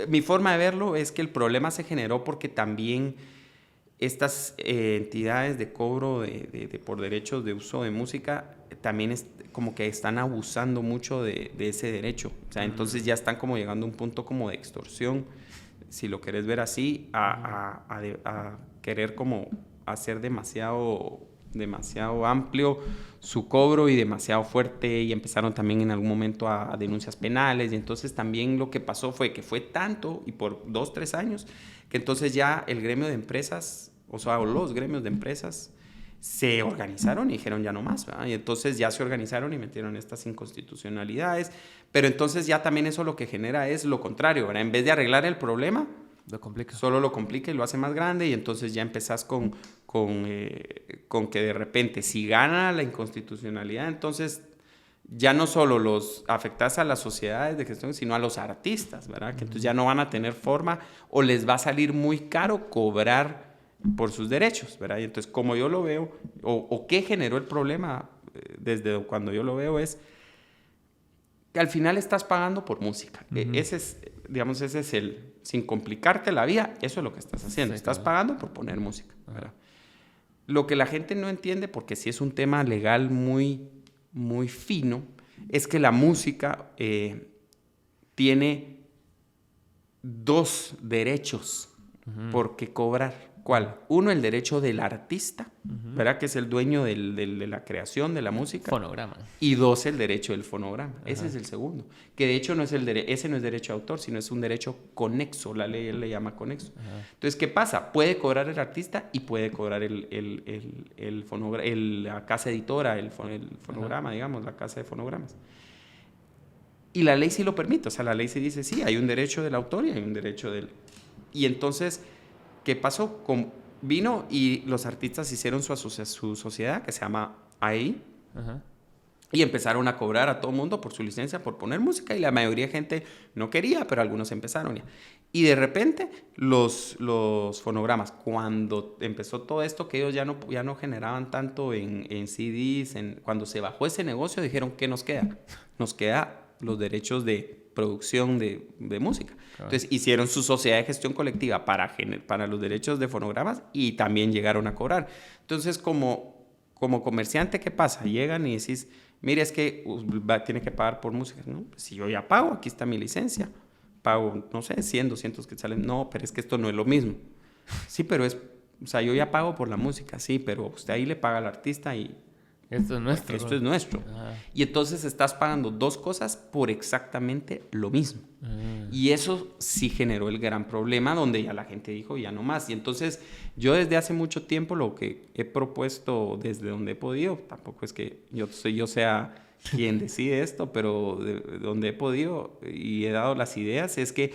mi forma de verlo es que el problema se generó porque también estas entidades de cobro por derechos de uso de música también como que están abusando mucho de ese derecho. O sea, entonces ya están como llegando a un punto como de extorsión, si lo querés ver así, a querer como hacer demasiado amplio su cobro y demasiado fuerte, y empezaron también en algún momento a denuncias penales, y entonces también lo que pasó fue que fue tanto y por 2, 3 años que entonces ya el gremio de empresas, o sea, los gremios de empresas se organizaron y dijeron ya no más, ¿verdad? Y entonces ya se organizaron y metieron estas inconstitucionalidades, pero entonces ya también eso lo que genera es lo contrario, ¿verdad? En vez de arreglar el problema, Lo complica. solo lo complica y lo hace más grande, y entonces ya empezás con que de repente si gana la inconstitucionalidad, entonces ya no solo los afectas a las sociedades de gestión, sino a los artistas, ¿verdad? Que entonces ya no van a tener forma o les va a salir muy caro cobrar por sus derechos, ¿verdad? Y entonces, como yo lo veo, o qué generó el problema desde cuando yo lo veo, es que al final estás pagando por música. Ese es, digamos, sin complicarte la vida, eso es lo que estás haciendo. Sí, estás pagando por poner música, ¿verdad? Lo que la gente no entiende, porque sí es un tema legal muy, muy fino, es que la música tiene 2 derechos por qué cobrar. ¿Cuál? Uno, el derecho del artista, ¿verdad? Que es el dueño de la creación de la música. Fonograma. Y 2, el derecho del fonograma. Ese es el segundo. Que de hecho ese no es derecho de autor, sino es un derecho conexo. La ley le llama conexo. Entonces, ¿qué pasa? Puede cobrar el artista y puede cobrar la casa editora, el fonograma, digamos, la casa de fonogramas. Y la ley sí lo permite. O sea, la ley sí dice, sí, hay un derecho del autor y hay un derecho del... Y entonces, ¿qué pasó? Vino y los artistas hicieron su sociedad, que se llama AI, y empezaron a cobrar a todo mundo por su licencia por poner música, y la mayoría de gente no quería, pero algunos empezaron ya. Y de repente los fonogramas, cuando empezó todo esto, que ellos ya no generaban tanto en CDs, cuando se bajó ese negocio, dijeron, ¿qué nos queda? Nos queda los derechos de producción de música. Claro. Entonces hicieron su sociedad de gestión colectiva para los derechos de fonogramas, y también llegaron a cobrar. Entonces, como comerciante, ¿qué pasa? Llegan y decís, mire, es que tiene que pagar por música. No, pues si yo ya pago, aquí está mi licencia. Pago, no sé, 100, 200 que salen. No, pero es que esto no es lo mismo. Sí, pero o sea, yo ya pago por la música, sí, pero usted ahí le paga al artista y... Esto es nuestro. Esto es nuestro. Y entonces estás pagando 2 cosas por exactamente lo mismo. Y eso sí generó el gran problema, donde ya la gente dijo, ya no más. Y entonces yo desde hace mucho tiempo lo que he propuesto desde donde he podido, tampoco es que yo sea quien decide esto, pero de donde he podido y he dado las ideas, es que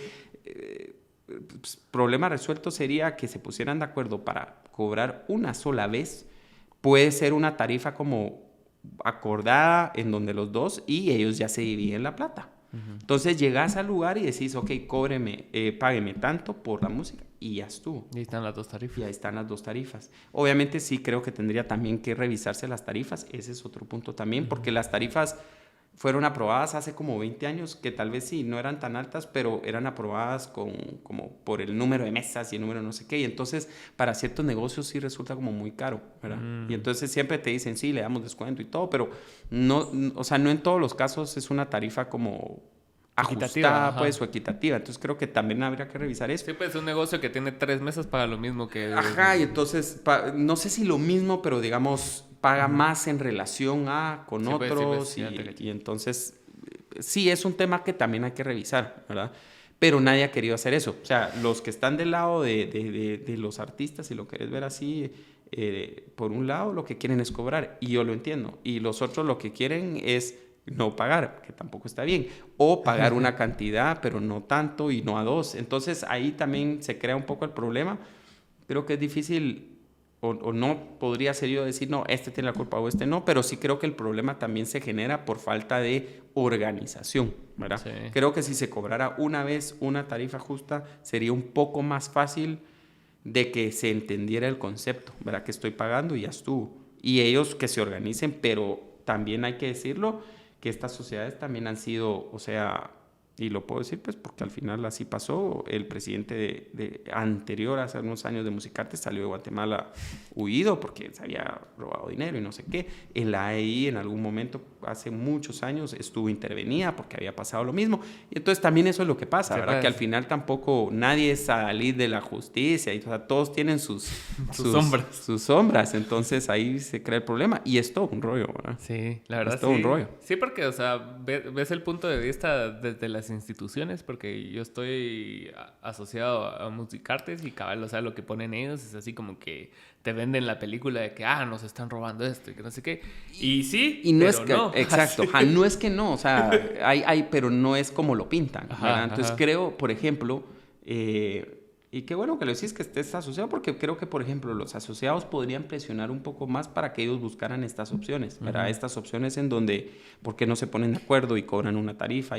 problema resuelto sería que se pusieran de acuerdo para cobrar una sola vez. Puede ser una tarifa como acordada en donde los dos, y ellos ya se dividen la plata. Entonces llegas al lugar y decís, ok, págueme tanto por la música, y ya estuvo. Y ahí están las 2 tarifas. Y ahí están las 2 tarifas. Obviamente sí creo que tendría también que revisarse las tarifas. Ese es otro punto también, porque las tarifas fueron aprobadas hace como 20 años, que tal vez sí, no eran tan altas, pero eran aprobadas como por el número de mesas y el número no sé qué. Y entonces, para ciertos negocios sí resulta como muy caro, ¿verdad? Y entonces siempre te dicen, sí, le damos descuento y todo, pero no, o sea, no en todos los casos es una tarifa como ajustada, pues, o equitativa. Entonces creo que también habría que revisar eso. Sí, pues un negocio que tiene 3 mesas paga lo mismo que... Ajá, y entonces, no sé si lo mismo, pero digamos, paga más en relación con otros. Y entonces, sí, es un tema que también hay que revisar, ¿verdad? Pero nadie ha querido hacer eso. O sea, los que están del lado de los artistas, si lo querés ver así, por un lado lo que quieren es cobrar, y yo lo entiendo. Y los otros lo que quieren es no pagar, que tampoco está bien, o pagar una cantidad, pero no tanto y no a 2. Entonces ahí también se crea un poco el problema. Creo que es difícil, o no podría ser yo decir, no, este tiene la culpa o este no, pero sí creo que el problema también se genera por falta de organización, ¿verdad? Sí. Creo que si se cobrara una vez una tarifa justa, sería un poco más fácil de que se entendiera el concepto, ¿verdad? Que estoy pagando y ya estuvo. Y ellos que se organicen, pero también hay que decirlo, que estas sociedades también han sido, o sea, Y lo puedo decir pues porque al final así pasó. El presidente anterior, hace unos años, de Musicarte salió de Guatemala huido porque se había robado dinero y no sé qué. En la AEI en algún momento, hace muchos años, estuvo intervenida porque había pasado lo mismo. Y entonces también eso es lo que pasa, Sí, ¿verdad? pues. Que al final tampoco nadie es salir de la justicia. Y, o sea, todos tienen sus sombras. Sus sombras. Entonces ahí se crea el problema. Y es todo un rollo, ¿verdad? Sí, la verdad Es todo un rollo. Sí, porque, o sea, ves el punto de vista desde las instituciones, porque yo estoy asociado a Musicartes y cabal, o sea, lo que ponen ellos es así como que te venden la película de que, nos están robando esto y que no sé qué. Y sí, y no pero es que, no. exacto, no es que no, o sea, pero no es como lo pintan, ¿verdad? Entonces creo, por ejemplo, y qué bueno que lo decís que estés asociado, porque creo que, por ejemplo, los asociados podrían presionar un poco más para que ellos buscaran estas opciones, ¿verdad? Estas opciones en donde, ¿por qué no se ponen de acuerdo y cobran una tarifa?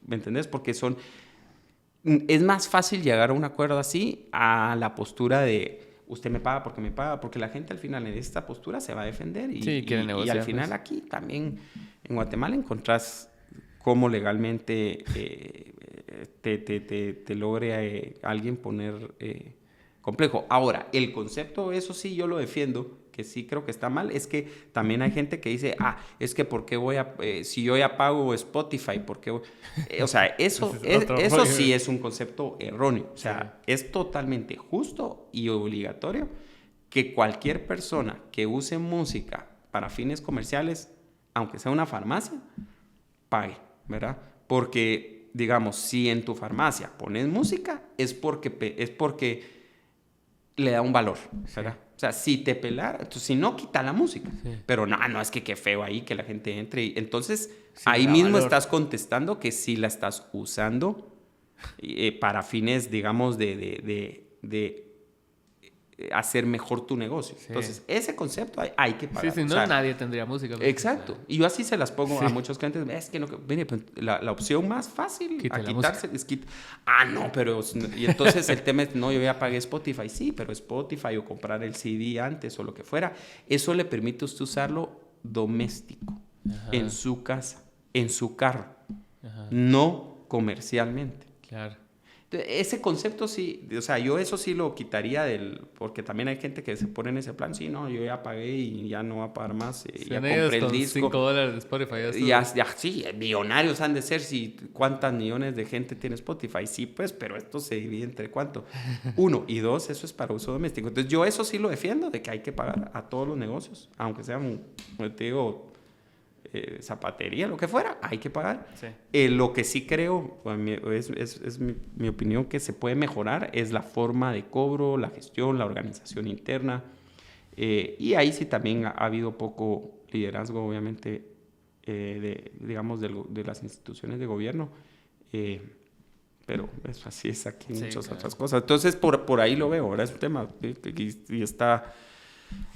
¿Me entendés? Porque es más fácil llegar a un acuerdo así a la postura de usted me paga, porque la gente al final en esta postura se va a defender y al final aquí también en Guatemala encontrás cómo legalmente te logre alguien poner complejo. Ahora, el concepto, eso sí yo lo defiendo, que sí creo que está mal, es que también hay gente que dice, es que ¿por qué si yo ya pago Spotify, ¿por qué o sea, eso sí es un concepto erróneo. O sea, es totalmente justo y obligatorio que cualquier persona que use música para fines comerciales, aunque sea una farmacia, pague, ¿verdad? Porque, digamos, si en tu farmacia pones música, es porque le da un valor, ¿verdad? Sí. O sea, si te pelara, entonces, si no, quita la música. Sí. Pero no, es que qué feo ahí que la gente entre. Entonces, sí, ahí mismo valor. Estás contestando que sí la estás usando para fines, digamos, de hacer mejor tu negocio. Sí. Entonces, ese concepto hay que pagar. Sí, si no, nadie tendría música. Exacto. Y yo así se las pongo a muchos clientes. Es que no, mire, pues, la opción más fácil a quitarse es no, pero... Y entonces el tema es, no, yo ya pagué Spotify. Sí, pero Spotify o comprar el CD antes o lo que fuera, eso le permite a usted usarlo doméstico, en su casa, en su carro, no comercialmente. Claro. Ese concepto sí, o sea, yo eso sí lo quitaría porque también hay gente que se pone en ese plan, sí, no, yo ya pagué y ya no va a pagar más, ya compré el disco. $5 de Spotify. Sí, millonarios han de ser, ¿cuántas millones de gente tiene Spotify? Sí, pues, pero esto se divide entre ¿cuánto? 1 y 2, eso es para uso doméstico. Entonces yo eso sí lo defiendo, de que hay que pagar a todos los negocios, aunque sean, te digo, zapatería, lo que fuera, hay que pagar. Sí. Lo que sí creo, es mi opinión, que se puede mejorar es la forma de cobro, la gestión, la organización interna. Y ahí sí también ha habido poco liderazgo, obviamente, digamos, de las instituciones de gobierno. Pero eso así es aquí en muchas otras cosas. Entonces, por ahí lo veo. Ahora es un tema y está...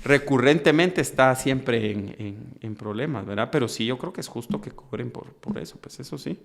recurrentemente está siempre en problemas, ¿verdad? Pero sí, yo creo que es justo que cobren por eso, pues eso sí.